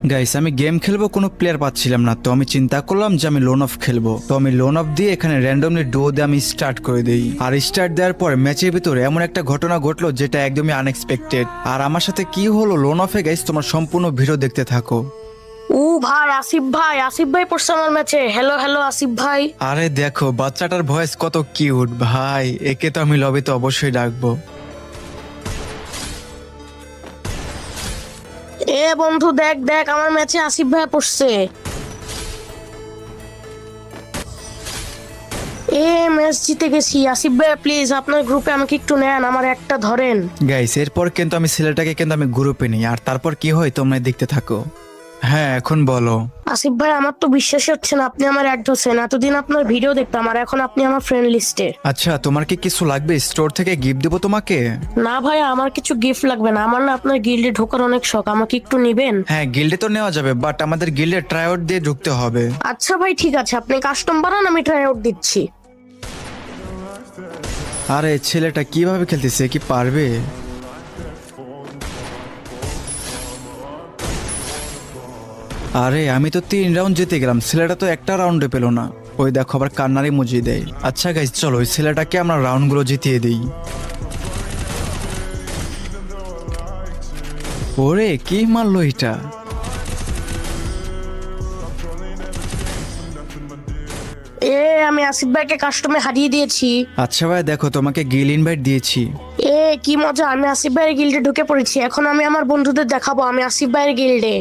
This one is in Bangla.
গাইস আমি গেম খেলবো, কোনো প্লেয়ার পাচ্ছিলাম না, তো আমি চিন্তা করলাম যে আমি লোন অফ খেলবো। তো আমি লোন অফ দিয়ে এখানে র্যান্ডমলি ডো দিয়ে আমি স্টার্ট করে দিই। আর স্টার্ট দেওয়ার পর ম্যাচের ভিতরে এমন একটা ঘটনা ঘটলো যেটা একদমই আনএক্সপেক্টেড। আর আমার সাথে কি হলো লোন অফে গাইস, তোমার সম্পূর্ণ ভিডিও দেখতে থাকো। ও ভাই, আসিফ ভাই পড়ছে আমার ম্যাচে। হ্যালো হ্যালো আসিফ ভাই। আরে দেখো বাচ্চাটার ভয়েস কত কিউট ভাই, একে তো আমি লবিতে অবশ্যই ডাকবো। এ বন্ধু দেখ দেখ, আমার ম্যাচে আসিফ ভাই পড়ছে। ম্যাচ জিতে গেছি। আসিফ ভাই প্লিজ আপনার গ্রুপে আমাকে একটু নেন, আমার একটা ধরেন। গাইস এরপর কিন্তু আমি ছেলেটাকে কিন্তু আমি গ্রুপে নিই, আর তারপর কি হয় তোমরা দেখতে থাকো। হ্যাঁ এখন বলো। আসিফ ভাই আমার তো বিশ্বাসই হচ্ছে না আপনি আমার অ্যাড ধরছেন। এতদিন আপনার ভিডিও দেখতাম আর এখন আপনি আমার ফ্রেন্ড লিস্টে। আচ্ছা তোমার কি কিছু লাগবে? স্টোর থেকে গিফট দেবো তোমাকে। না ভাই, আমার কিছু গিফট লাগবে না। আমার না আপনার গিল্ডে ঢোকার অনেক শখ, আমাকে একটু নিবেন? হ্যাঁ গিল্ডে তো নেওয়া যাবে, বাট আমাদের গিল্ডে ট্রাইআউট দিয়ে ঢুকতে হবে। আচ্ছা ভাই ঠিক আছে, আপনি কাস্টম বানান, আমি ট্রাই আউট দিচ্ছি। আরে ছেলেটা কিভাবে খেলতেছে, কি পারবে? আরে আমি তো 3 রাউন্ড জিতে গেলাম, ছেলেটা তো একটা রাউন্ডে পেলো না। ওই দেখো আবার কান্নারি মুজিয়ে দেয়। আচ্ছা গাইজ চলো ওই ছেলেটাকে আমরা রাউন্ডগুলো জিতিয়ে দিই। ওরে কি মারলো এটা! আমি আসিফ ভাইকে কাস্টমে হারিয়ে দিয়েছি। আচ্ছা ভাই দেখো তোমাকে গিল ইনভাইট দিয়েছি। কি মজা, আমি আসিফ ভাইয়ের গিল্ডে ঢুকে পড়েছি। এখন আমি আমার বন্ধুদের দেখাবো আমি আসিফ ভাইয়ের গিল্ডে।